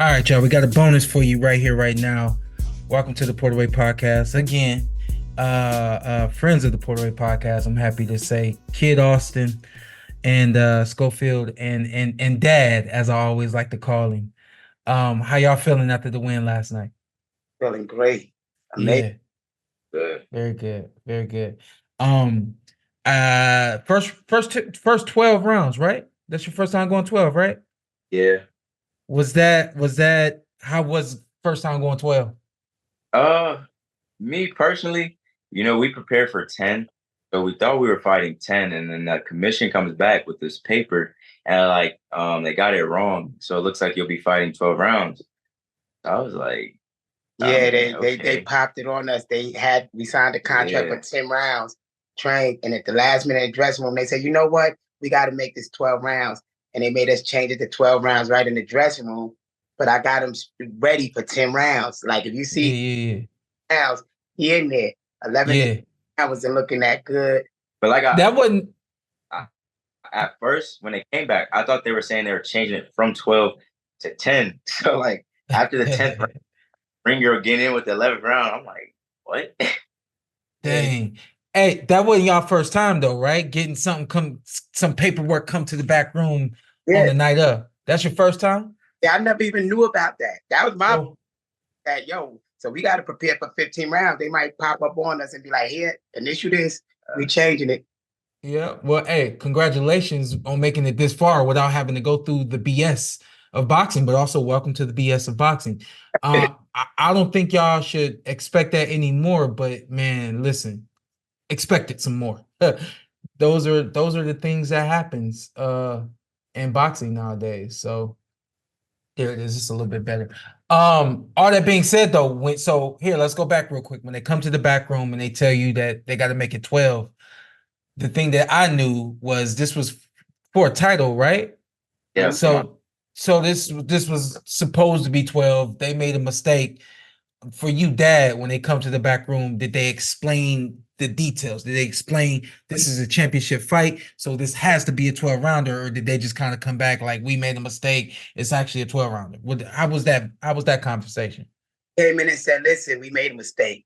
All right, y'all. We got a bonus for you right here, right now. Welcome to the PorterWay Podcast again. Friends of the PorterWay Podcast. I'm happy to say, Kid Austin and Schofield and Dad, as I always like to call him. How y'all feeling after the win last night? Feeling great. Amazing. Yeah, Good. very good, very good. Um, first 12 rounds, right? That's your first time going 12, right? Yeah. Was that how was first time going 12? Uh, Me personally, we prepared for 10. So we thought we were fighting 10, and then the commission comes back with this paper and they got it wrong. So it looks like you'll be fighting 12 rounds. I was like, Yeah, man, they popped it on us. We signed a contract for 10 rounds, trained, and at the last minute in the dressing room, they said, you know what? We got to make this 12 rounds. And they made us change it to 12 rounds right in the dressing room. But I got them ready for 10 rounds. Like if you see rounds, he in there. 11 rounds and looking that good. But that wasn't at first when they came back, I thought they were saying they were changing it from 12 to 10. So like after the 10th round, ring girl getting in with the 11th round, I'm like, what? Dang. Hey, that wasn't y'all first time though, right? Getting some paperwork come to the back room on the night of. That's your first time? Yeah, I never even knew about that. That was my so we got to prepare for 15 rounds. They might pop up on us and be like, here, initial this, we changing it. Yeah. Well, hey, congratulations on making it this far without having to go through the BS of boxing, but also welcome to the BS of boxing. I don't think y'all should expect that anymore, but man, listen, expect it some more. Those are the things that happens in boxing nowadays. So there it is, just a little bit better. All that being said though, let's go back real quick. When they come to the back room and they tell you that they got to make it 12, the thing that I knew was this was for a title, right? Yeah. So this was supposed to be 12. They made a mistake. For you, Dad, when they come to the back room, did they explain the details? Did they explain this is a championship fight, so this has to be a 12-rounder, or did they just kind of come back like we made a mistake? It's actually a 12-rounder. How was that conversation? Came in and said, listen, we made a mistake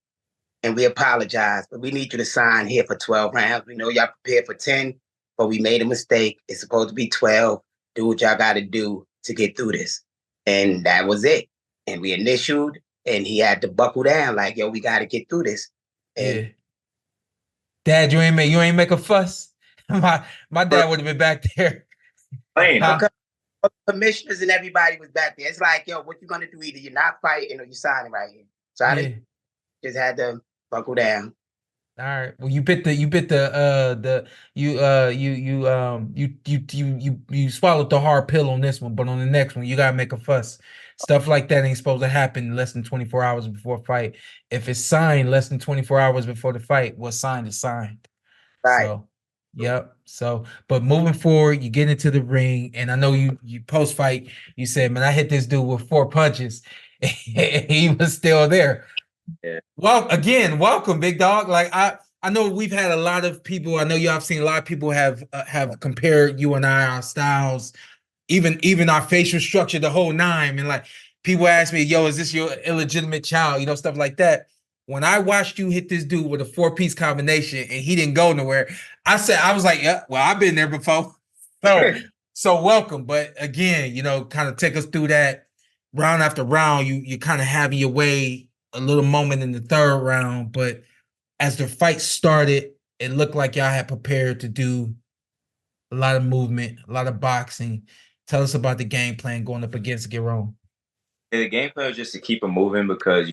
and we apologize, but we need you to sign here for 12 rounds. We know y'all prepared for 10, but we made a mistake. It's supposed to be 12. Do what y'all got to do to get through this. And that was it. And we initialed, and he had to buckle down like, yo, we got to get through this. And Dad, you ain't make a fuss. My dad would have been back there. Because commissioners and everybody was back there. It's like, yo, what you gonna do? Either you're not fighting or you're signing right here. So I just had to buckle down. All right. Well, you swallowed the hard pill on this one, but on the next one, you gotta make a fuss. Stuff like that ain't supposed to happen less than 24 hours before a fight. If it's signed less than 24 hours before the fight, what's signed is signed. Right. So, yep. So, but moving forward, you get into the ring, and I know you post fight, you said, man, I hit this dude with 4 punches. He was still there. Yeah. Well, again, welcome, big dog. Like I know we've had a lot of people. I know y'all have seen a lot of people have compared you and our styles, even our facial structure, the whole nine. And like people ask me, "Yo, is this your illegitimate child?" You know, stuff like that. When I watched you hit this dude with a 4-piece combination and he didn't go nowhere, I was like, "Yeah, well, I've been there before." So welcome. But again, kind of take us through that round after round. You kind of having your way. A little moment in the 3rd round, but as the fight started, it looked like y'all had prepared to do a lot of movement, a lot of boxing. Tell us about the game plan going up against Giron. Yeah, the game plan was just to keep him moving because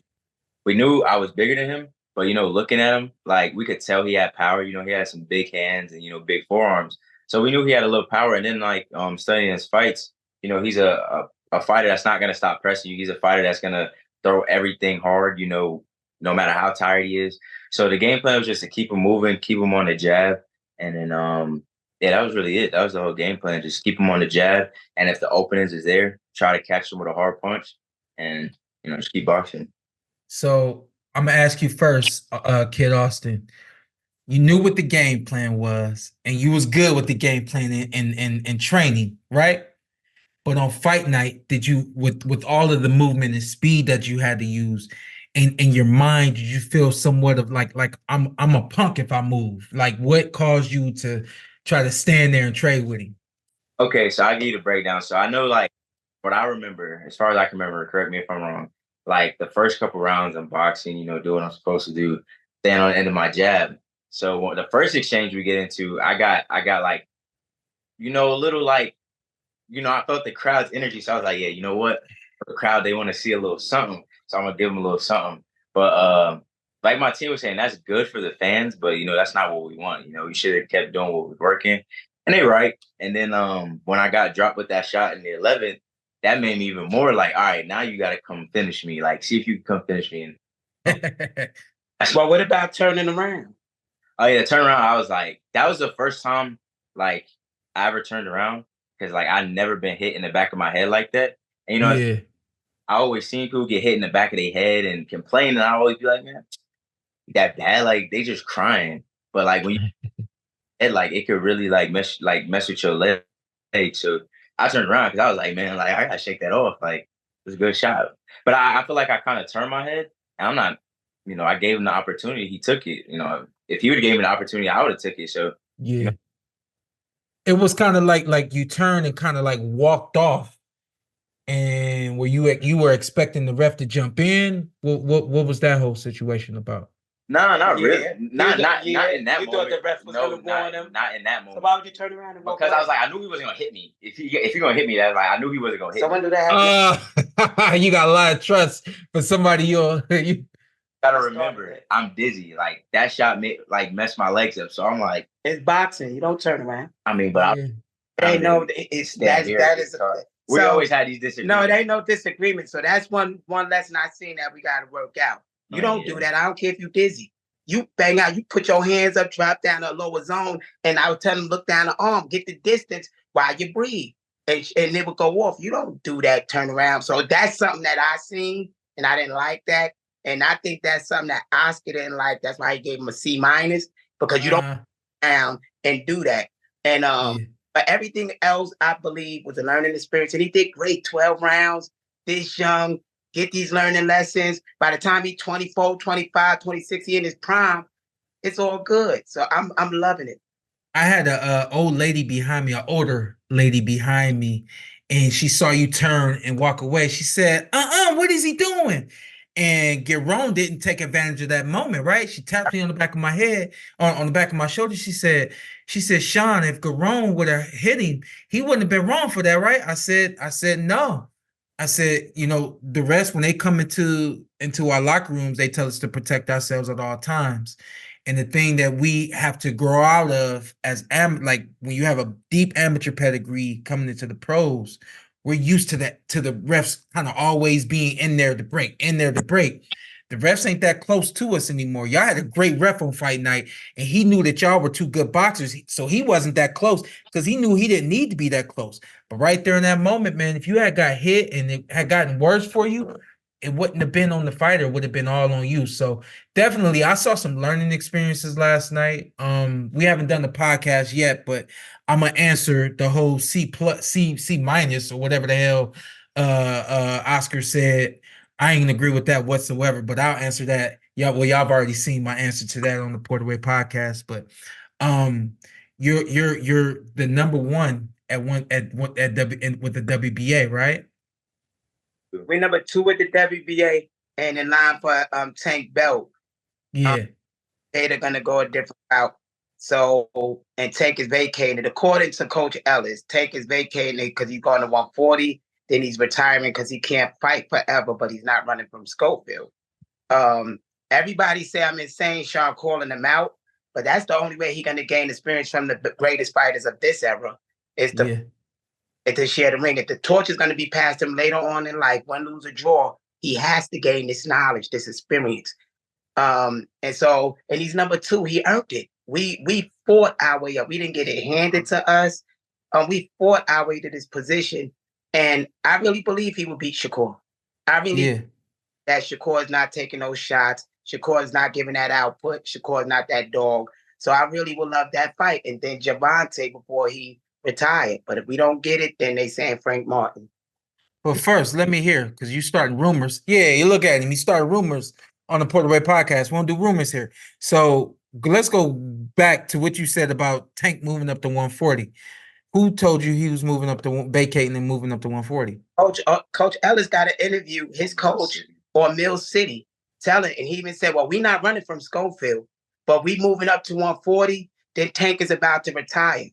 we knew I was bigger than him, but looking at him, like we could tell he had power. He had some big hands and big forearms, so we knew he had a little power. And then studying his fights, he's a fighter that's not gonna stop pressing you. He's a fighter that's gonna throw everything hard, no matter how tired he is. So the game plan was just to keep him moving, keep him on the jab. And then, that was really it. That was the whole game plan. Just keep him on the jab. And if the openings is there, try to catch him with a hard punch and, just keep boxing. So I'm going to ask you first, Kid Austin. You knew what the game plan was, and you was good with the game plan in training, right? But on fight night, did you, with all of the movement and speed that you had to use in your mind, did you feel somewhat of like I'm a punk if I move? Like what caused you to try to stand there and trade with him? Okay, so I give you the breakdown. So I know like what I remember, as far as I can remember, correct me if I'm wrong. Like the first couple rounds in boxing, do what I'm supposed to do, stand on the end of my jab. So the first exchange we get into, I got like, a little like, I felt the crowd's energy. So I was like, yeah, you know what? The crowd, they want to see a little something. So I'm gonna give them a little something. But like my team was saying, that's good for the fans, but that's not what we want. We should have kept doing what was working. And they right. And then when I got dropped with that shot in the 11th, that made me even more like, all right, now you gotta come finish me. Like, see if you can come finish me. Well, what about turning around? Oh yeah, turn around. I was like, that was the first time like I ever turned around. Cause like I never been hit in the back of my head like that. And Yeah. I always seen people get hit in the back of their head and complain, and I always be like, man, that bad? Like they just crying. But like when it could really like mess with your leg. So I turned around because I was like, man, like I gotta shake that off. Like it was a good shot. But I feel like I kind of turned my head, and I'm not, I gave him the opportunity. He took it. If he would have gave me the opportunity, I would have took it. So yeah. It was kind of like you turned and kind of like walked off. And were you were expecting the ref to jump in? What was that whole situation about? No, not really. Not in that you moment. You thought the ref was going to warn him? Not in that moment. So why would you turn around and walk Because away? I was like, I knew he wasn't gonna hit me. If he gonna hit me, that's like I knew he wasn't gonna hit me. So when did that happen? You got a lot of trust for somebody you gotta remember, I'm dizzy. Like that shot messed my legs up. So I'm like, it's boxing. You don't turn around. I mean, but we always had these disagreements. No, it ain't no disagreement. So that's one lesson I seen that we gotta work out. You don't do that. I don't care if you're dizzy. You bang out, you put your hands up, drop down the lower zone, and I would tell them, look down the arm, get the distance while you breathe. And it would go off. You don't do that turn around. So that's something that I seen, and I didn't like that. And I think that's something that Oscar didn't like. That's why he gave him a C-, because you don't down and do that. And but everything else, I believe, was a learning experience. And he did great, 12 rounds, this young, get these learning lessons. By the time he's 24, 25, 26, he in his prime, it's all good. So I'm loving it. I had a old lady behind me, an older lady behind me, and she saw you turn and walk away. She said, what is he doing? And Giron didn't take advantage of that moment, right? She tapped me on the back of my head, on the back of my shoulder. She said, Shawn, if Giron would have hit him, he wouldn't have been wrong for that, right? I said, no. I said, the rest, when they come into our locker rooms, they tell us to protect ourselves at all times. And the thing that we have to grow out of as like when you have a deep amateur pedigree coming into the pros, we're used to that, to the refs kind of always being in there to break. The refs ain't that close to us anymore. Y'all had a great ref on fight night, and he knew that y'all were two good boxers, so he wasn't that close because he knew he didn't need to be that close. But right there in that moment, man, if you had got hit and it had gotten worse for you, it wouldn't have been on the fighter. It would have been all on you. So definitely, I saw some learning experiences last night. We haven't done the podcast yet, but I'm gonna answer the whole C+, C- or whatever the hell Oscar said. I ain't gonna agree with that whatsoever, but I'll answer that. Y'all have already seen my answer to that on the PorterWay podcast. But you're the number one with the WBA, right? We're number 2 with the WBA and in line for Tank Belt. Yeah. They're gonna go a different route. So, and Tank is vacated. According to Coach Ellis, Tank is vacated because he's going to 140. Then he's retiring because he can't fight forever, but he's not running from Schofield. Everybody say I'm insane, Sean, calling him out, but that's the only way he's going to gain experience from the greatest fighters of this era is to share the ring. If the torch is going to be passed him later on in life, win, lose, or draw, he has to gain this knowledge, this experience. And he's number 2. He earned it. We fought our way up. We didn't get it handed to us. We fought our way to this position. And I really believe he will beat Shakur. I really that Shakur is not taking those shots. Shakur is not giving that output. Shakur is not that dog. So I really would love that fight. And then Javante, before he retire. But if we don't get it, then they saying Frank Martin. But first, let me hear, because you starting rumors. Yeah, you look at him. He started rumors on the PorterWay Podcast. We won't do rumors here. So let's go back to what you said about Tank moving up to 140. Who told you he was moving up to vacating and moving up to 140? Coach Ellis got an interview, his coach on Mill City, telling, and he even said, well, we're not running from Schofield, but we moving up to 140, then Tank is about to retire.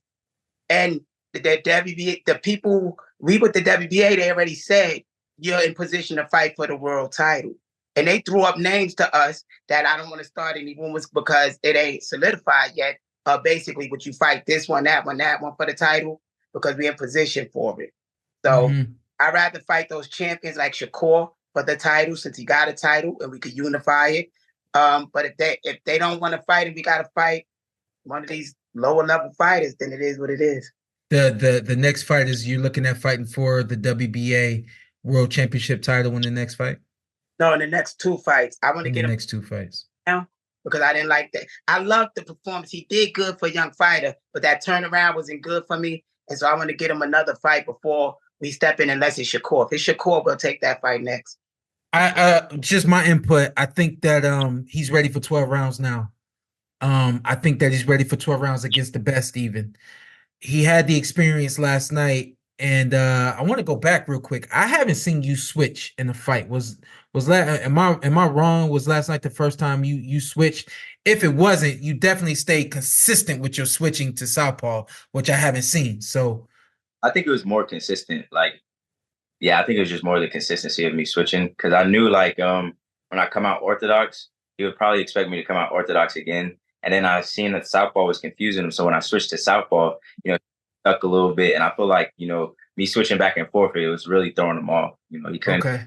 And the WBA, the people, we with the WBA, they already said, you're in position to fight for the world title. And they threw up names to us that I don't want to start any rumors because it ain't solidified yet. Basically, would you fight this one, that one for the title? Because we're in position for it. So I'd rather fight those champions like Shakur for the title since he got a title and we could unify it. But if they don't want to fight and we got to fight one of these lower level fighters, then it is what it is. The next fight is you're looking at fighting for the WBA World Championship title in the next fight? No, in the next two fights. I want to get the next two fights. Now because I didn't like that. I loved the performance. He did good for a young fighter, but that turnaround wasn't good for me. And so I want to get him another fight before we step in, unless it's Shakur. If it's Shakur, we'll take that fight next. Just my input. I think that he's ready for 12 rounds now. I think that he's ready for 12 rounds against the best even. He had the experience last night, and I want to go back real quick. I haven't seen you switch in a fight. Was that am I wrong? Was last night the first time you switched? If it wasn't, you definitely stayed consistent with your switching to Southpaw, which I haven't seen. So I think it was more consistent. Like, yeah, I think it was just more the consistency of me switching, because I knew like when I come out orthodox, he would probably expect me to come out orthodox again. And then I seen that Southpaw was confusing him. So when I switched to Southpaw, stuck a little bit. And I feel like, me switching back and forth, it was really throwing him off. He couldn't. Okay.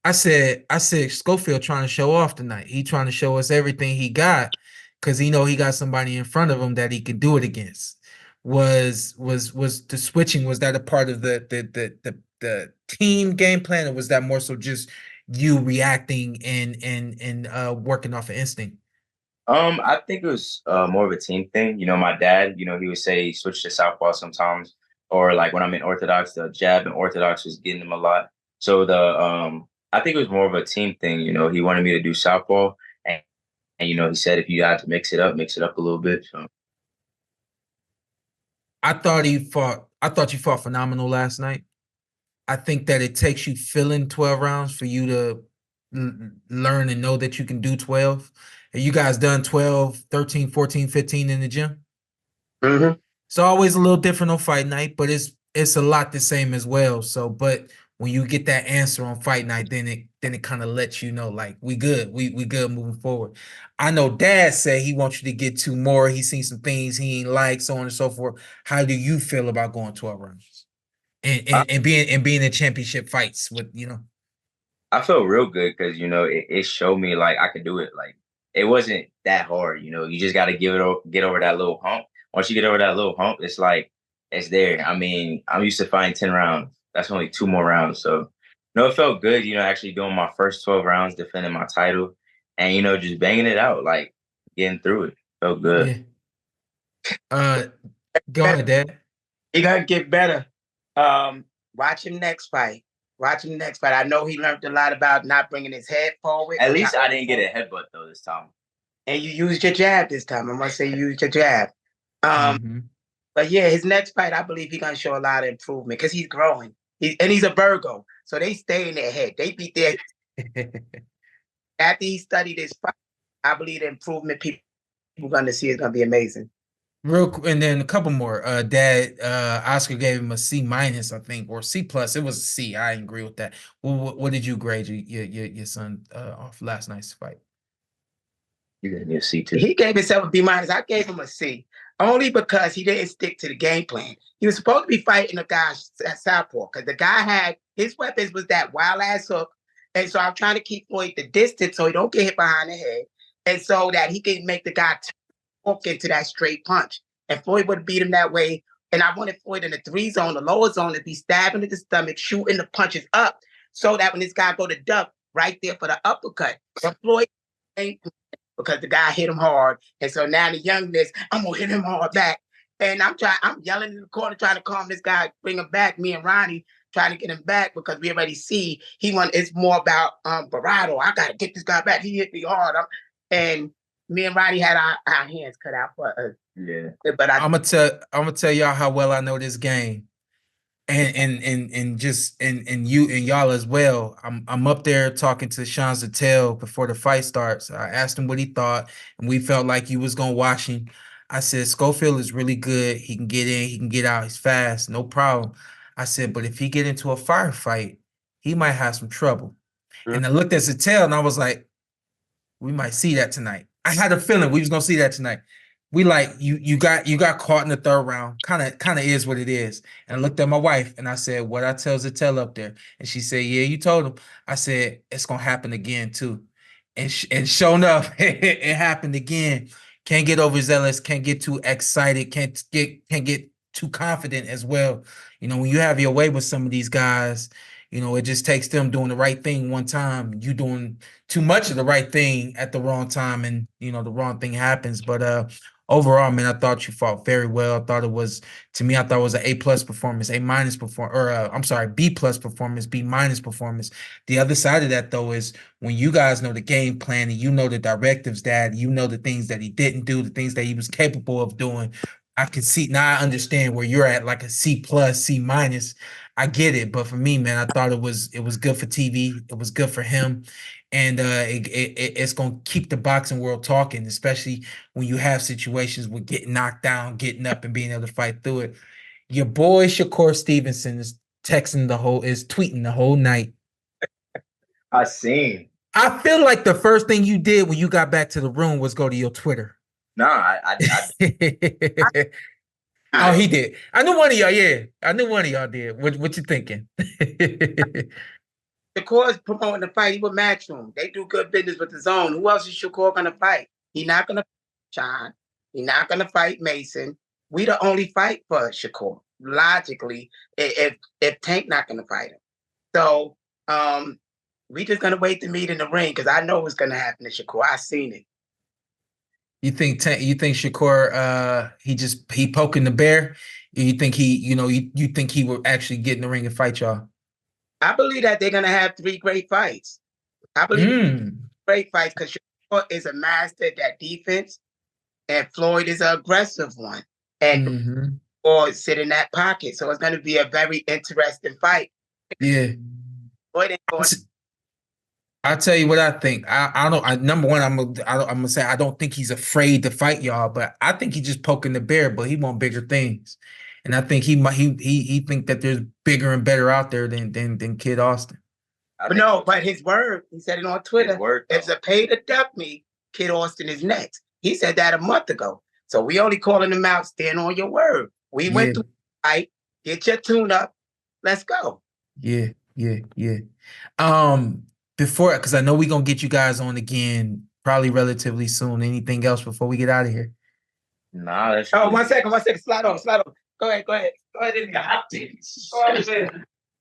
I said Schofield trying to show off tonight. He trying to show us everything he got because he got somebody in front of him that he could do it against. Was the switching, was that a part of the team game plan, or was that more so just you reacting and working off of instinct? I think it was more of a team thing. My dad, he would say switch to Southpaw sometimes, or like when I'm in orthodox, the jab in orthodox was getting him a lot. So I think it was more of a team thing. He wanted me to do Southpaw, and he said if you had to mix it up a little bit. So I thought you fought phenomenal last night. I think that it takes you filling 12 rounds for you to learn and know that you can do 12. Have you guys done 12, 13, 14, 15 in the gym? Mm-hmm. It's always a little different on fight night, but it's a lot the same as well. So, but when you get that answer on fight night, then it kind of lets you know, like, we good, we good moving forward. I know Dad said he wants you to get 2 more. He's seen some things he ain't like, so on and so forth. How do you feel about going 12 rounds and being in championship fights with I felt real good because it showed me like I could do it. Like, it wasn't that hard. You just got to get over that little hump. Once you get over that little hump, it's like it's there. I mean, I'm used to fighting 10 rounds. That's only 2 more rounds. So, it felt good, actually doing my first 12 rounds, defending my title, and, just banging it out, like getting through it. Felt good. Yeah. Go ahead, Dad. He got to get better. Watch him next fight. I know he learned a lot about not bringing his head forward. At least I didn't get a headbutt, though, this time. And you used your jab this time. I must say you used your jab. But yeah, his next fight, I believe he's going to show a lot of improvement because he's growing. He's a Virgo. So they stay in their head. They beat their after he studied this fight, I believe the improvement people are going to see is going to be amazing. Real quick, and then a couple more. Dad, Oscar gave him a C-, I think, or C+. It was a C. I agree with that. What did you grade your son off last night's fight? You gave me a C too. He gave himself a B-. I gave him a C, only because he didn't stick to the game plan. He was supposed to be fighting a guy at Southpaw because the guy had his weapons was that wild ass hook, and so I'm trying to keep Floyd the distance so he don't get hit behind the head, and so that he can make the guy walk into that straight punch. And Floyd would beat him that way. And I wanted Floyd in the 3 zone, the lower zone, to be stabbing at the stomach, shooting the punches up, so that when this guy go to duck, right there for the uppercut. But Floyd ain't, because the guy hit him hard. And so now the youngness, I'm going to hit him hard back. And I'm yelling in the corner, trying to calm this guy, bring him back. Me and Ronnie trying to get him back because we already see it's more about bravado. I gotta get this guy back. He hit me hard. And me and Ronnie had our hands cut out for us. Yeah. But I'm gonna tell y'all how well I know this game. And you and y'all as well. I'm up there talking to Sean Zittel before the fight starts. I asked him what he thought, and we felt like you was gonna watch him. I said Schofield is really good. He can get in, he can get out. He's fast, no problem. I said, but if he get into a firefight, he might have some trouble. And I looked at Zittel and I was like, we might see that tonight. I had a feeling we was gonna see that tonight. We like you got caught in the third round. Kind of is what it is. And I looked at my wife and I said, what I tell Zittel up there? And she said, yeah, you told him. I said, it's gonna happen again too. And sure enough, it happened again. Can't get overzealous, can't get too excited, can't get too confident as well. You know, when you have your way with some of these guys, you know, it just takes them doing the right thing one time. You doing too much of the right thing at the wrong time, and you know the wrong thing happens. But overall, man, I thought you fought very well. I thought it was an A+ performance, A- performance, or I'm sorry, B+ performance, B- performance. The other side of that though is when you guys know the game plan and you know the directives that you know the things that he didn't do, the things that he was capable of doing. I can see now. I understand where you're at, like a C+, C-. I get it, but for me, man, I thought it was good for TV. It was good for him, and it's gonna keep the boxing world talking, especially when you have situations with getting knocked down, getting up, and being able to fight through it. Your boy Shakur Stevenson is tweeting the whole night. I seen. I feel like the first thing you did when you got back to the room was go to your Twitter. No, I Oh, he did. I knew one of y'all. Yeah, I knew one of y'all did. What you thinking? Shakur's promoting the fight. He would match him. They do good business with the zone. Who else is Shakur gonna fight? He's not gonna fight Shawn. He's not gonna fight Mason. We the only fight for Shakur. Logically, if Tank not gonna fight him. So we just gonna wait to meet in the ring because I know what's gonna happen to Shakur. I seen it. You think Shakur he poking the bear? You think you think he will actually get in the ring and fight y'all? I believe that they're gonna have 3 great fights. I believe great fights because Shakur is a master at that defense, and Floyd is an aggressive one, and or sit in that pocket. So it's gonna be a very interesting fight. Yeah. Floyd ain't going. I'll tell you what I think. Number one, I'm gonna say I don't think he's afraid to fight y'all, but I think he's just poking the bear. But he want bigger things, and I think he think that there's bigger and better out there than Kid Austin. But his word, he said it on Twitter. If a pay to duck me, Kid Austin is next. He said that a month ago. So we only calling him out. Stand on your word. We went through the fight. Get your tune up. Let's go. Yeah. Before, because I know we're gonna get you guys on again probably relatively soon. Anything else before we get out of here? Nah, that's 1 second. Slide on. Go ahead.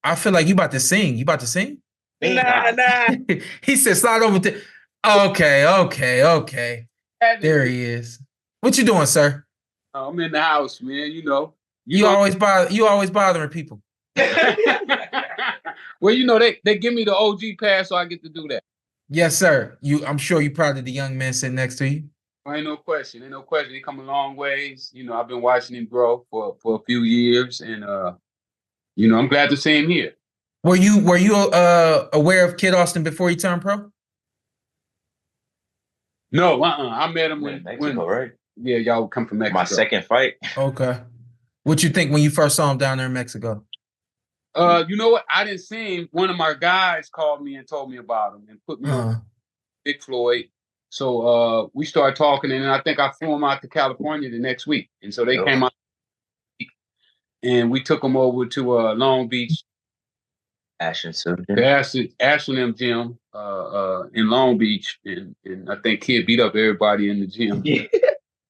I feel like you about to sing. You about to sing? Nah. He said slide over to. Okay. There he is. What you doing, sir? I'm in the house, man. You always bothering people. Well, they give me the OG pass, so I get to do that. Yes, sir. I'm sure you're proud of the young man sitting next to you. Ain't no question. He come a long ways. I've been watching him grow for a few years, and I'm glad to see him here. Were you aware of Kid Austin before he turned pro? No, I met him when Mexico, right? Yeah, y'all would come from Mexico. My second fight. Okay. What you think when you first saw him down there in Mexico? You know what? I didn't see him. One of my guys called me and told me about him and put me on Big Floyd. So we started talking, and then I think I flew him out to California the next week. And so they came out, and we took him over to Long Beach. Ashland M gym in Long Beach, and I think Kid beat up everybody in the gym. Yeah.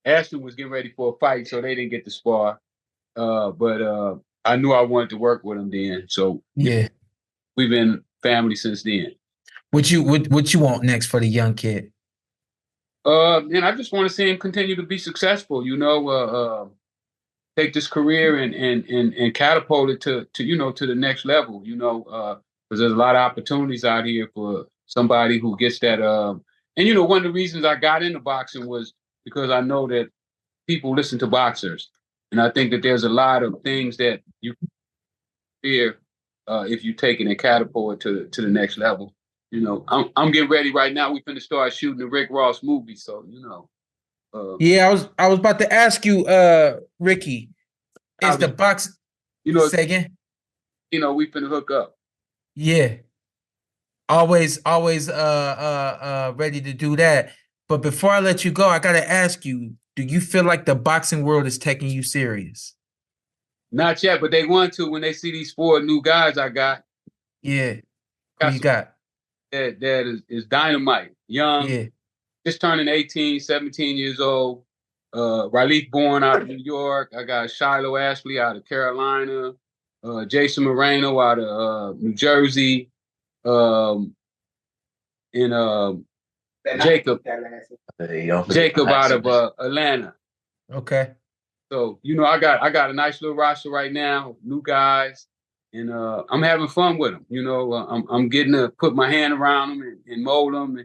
Ashland was getting ready for a fight, so they didn't get to spar. But I knew I wanted to work with him then, so yeah, we've been family since then. What you want next for the young kid? And I just want to see him continue to be successful. take this career and catapult it to the next level. Because there's a lot of opportunities out here for somebody who gets that. And one of the reasons I got into boxing was because I know that people listen to boxers, and I think that there's a lot of things that you fear if you take it and catapult it to the next level. I'm getting ready right now. We're finna start shooting the Rick Ross movie, so yeah, I was about to ask you, Ricky, is the box? Say again. We finna hook up. Yeah, always ready to do that. But before I let you go, I gotta ask you: do you feel like the boxing world is taking you serious? Not yet, but they want to when they see these 4 new guys I got. Yeah, who you got? That is dynamite. Young, yeah, just turning 18, 17 years old. Raleigh Bourne out of New York. I got Shiloh Ashley out of Carolina. Jason Moreno out of New Jersey. And Jacob out of Atlanta. Okay. So I got a nice little roster right now, new guys, and I'm having fun with them. I'm getting to put my hand around them and mold them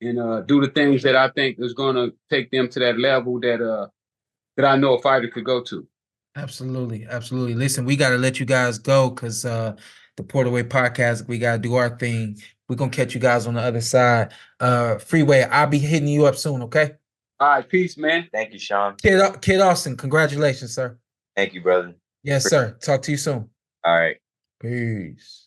and do the things that I think is going to take them to that level that I know a fighter could go to. Absolutely, absolutely. Listen, we got to let you guys go because the PorterWay Podcast, we got to do our thing. We're going to catch you guys on the other side. Freeway, I'll be hitting you up soon, okay? All right, peace, man. Thank you, Sean. Kid Austin, congratulations, sir. Thank you, brother. Yes, sir. Talk to you soon. All right. Peace.